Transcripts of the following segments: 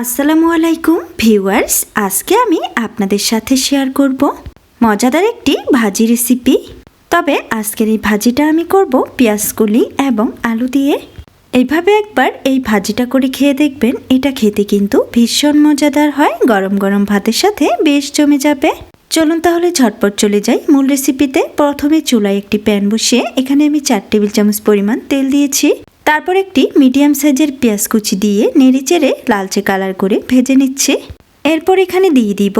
আসসালামু আলাইকুম ভিউয়ার্স, আজকে আমি আপনাদের সাথে শেয়ার করব মজাদার একটি ভাজি রেসিপি। তবে আজকের এই ভাজিটা আমি করব পেঁয়াজকলি এবং আলু দিয়ে। এইভাবে একবার এই ভাজিটা করে খেয়ে দেখবেন, এটা খেতে কিন্তু ভীষণ মজাদার হয়। গরম গরম ভাতের সাথে বেশ জমে যাবে। চলুন তাহলে ঝটপট চলে যাই মূল রেসিপিতে। প্রথমে চুলায় একটি প্যান বসিয়ে এখানে আমি 4 টেবিল চামচ পরিমাণ তেল দিয়েছি। তারপর একটি মিডিয়াম সাইজের পেঁয়াজ কুচি দিয়ে নেড়েচেড়ে লালচে কালার করে ভেজে নিচ্ছে। এরপর এখানে দিয়ে দিব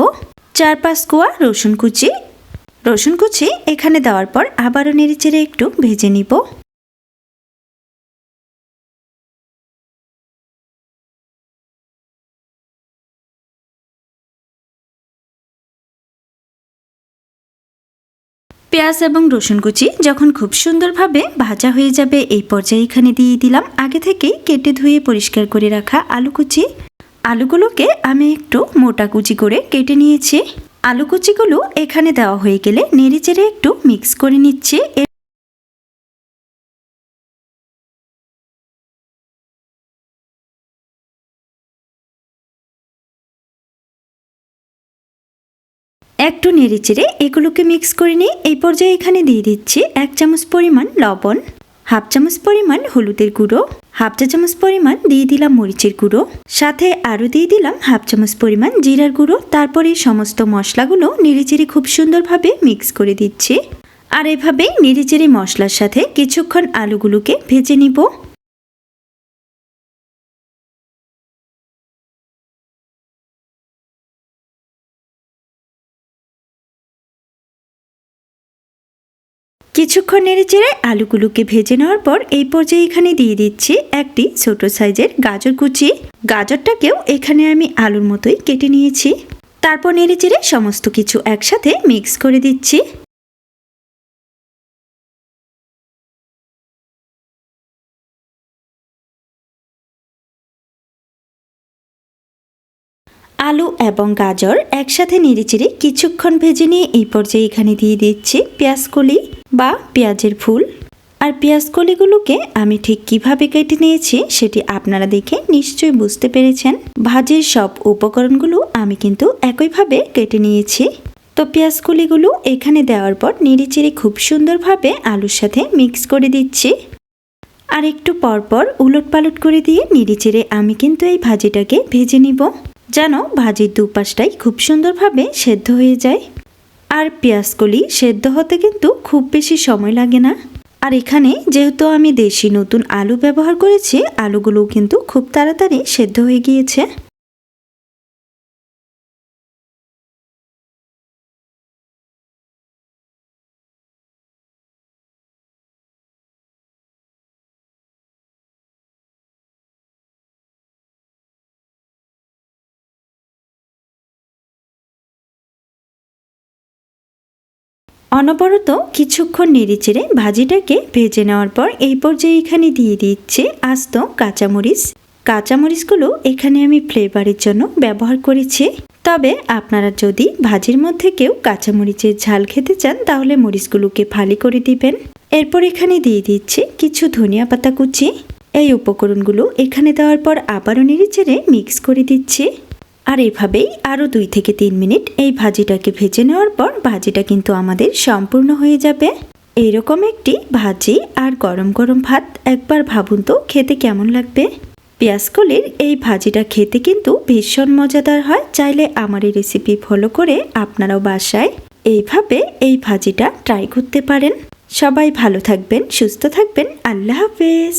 4-5 কোয়া রসুন কুচি এখানে দেওয়ার পর আবারও নেড়েচেড়ে একটু ভেজে নিব। পেঁয়াজ এবং রসুন কুচি যখন খুব সুন্দরভাবে ভাজা হয়ে যাবে, এই পর্যায়ে এখানে দিয়ে দিলাম আগে থেকেই কেটে ধুয়ে পরিষ্কার করে রাখা আলু কুচি। আলুগুলোকে আমি একটু মোটা কুচি করে কেটে নিয়েছি। আলু কুচিগুলো এখানে দেওয়া হয়ে গেলে নেড়েচেড়ে একটু মিক্স করে নিচ্ছি। একটু নেড়েচেড়ে এগুলোকে মিক্স করে নিই। এই পর্যায়ে এখানে দিয়ে দিচ্ছি 1 চামচ পরিমাণ লবণ, 1/2 চামচ পরিমাণ হলুদের গুঁড়ো, 1/2 চা চামচ পরিমাণ দিয়ে দিলাম মরিচের গুঁড়ো, সাথে আরও দিয়ে দিলাম 1/2 চামচ পরিমাণ জিরার গুঁড়ো। তারপরে এই সমস্ত মশলাগুলো নেড়েচেড়ে খুব সুন্দরভাবে মিক্স করে দিচ্ছি। আর এভাবেই নেড়েচেড়ে মশলার সাথে কিছুক্ষণ আলুগুলোকে ভেজে নিব। কিছুক্ষণ নেড়েচেড়ে আলুগুলোকে ভেজে নেওয়ার পর এই পর্যায়ে এখানে দিয়ে দিচ্ছি একটি ছোট সাইজের গাজর কুচি। গাজরটাকেও এখানে আমি আলুর মতোই কেটে নিয়েছি। তারপর নেড়েচেড়ে সমস্ত কিছু একসাথে মিক্স করে দিচ্ছি। আলু এবং গাজর একসাথে নেড়েচেড়ে কিছুক্ষণ ভেজে নিয়ে এই পর্যায়ে এখানে দিয়ে দিচ্ছি পেঁয়াজকলি বা পেঁয়াজের ফুল। আর পেঁয়াজকলিগুলোকে আমি ঠিক কিভাবে কেটে নিয়েছি সেটি আপনারা দেখে নিশ্চয়ই বুঝতে পেরেছেন। ভাজির সব উপকরণগুলো আমি কিন্তু একইভাবে কেটে নিয়েছি। তো পেঁয়াজকলিগুলো এখানে দেওয়ার পর নেড়েচেড়ে খুব সুন্দরভাবে আলুর সাথে মিক্স করে দিচ্ছি। আর একটু পরপর উলটপালট করে দিয়ে নেড়েচেড়ে আমি কিন্তু এই ভাজিটাকে ভেজে নিব, যেন ভাজির দুপাশটাই খুব সুন্দরভাবে সেদ্ধ হয়ে যায়। আর পেঁয়াজকলি সেদ্ধ হতে কিন্তু খুব বেশি সময় লাগে না। আর এখানে যেহেতু আমি দেশি নতুন আলু ব্যবহার করেছি, আলুগুলোও কিন্তু খুব তাড়াতাড়ি সেদ্ধ হয়ে গিয়েছে। অনবরত কিছুক্ষণ নেড়েচেড়ে ভাজিটাকে ভেজে নেওয়ার পর এই পর্যায়ে এখানে দিয়ে দিচ্ছে আস্ত কাঁচামরিচগুলো এখানে আমি ফ্লেভারের জন্য ব্যবহার করেছি। তবে আপনারা যদি ভাজির মধ্যে কেউ কাঁচামরিচের ঝাল খেতে চান তাহলে মরিচগুলোকে ফালি করে দিবেন। এরপর এখানে দিয়ে দিচ্ছি কিছু ধনিয়া পাতা কুচি। এই উপকরণগুলো এখানে দেওয়ার পর আবারও নেড়েচেড়ে মিক্স করে দিচ্ছি। আর এভাবেই আরও 2 থেকে 3 মিনিট এই ভাজিটাকে ভেজে নেওয়ার পর ভাজিটা কিন্তু আমাদের সম্পূর্ণ হয়ে যাবে। এইরকম একটি ভাজি আর গরম গরম ভাত, একবার ভাবুন তো খেতে কেমন লাগবে। পেঁয়াজকলির এই ভাজিটা খেতে কিন্তু ভীষণ মজাদার হয়। চাইলে আমার এই রেসিপি ফলো করে আপনারাও বাসায় এইভাবে এই ভাজিটা ট্রাই করতে পারেন। সবাই ভালো থাকবেন, সুস্থ থাকবেন। আল্লাহ হাফেজ।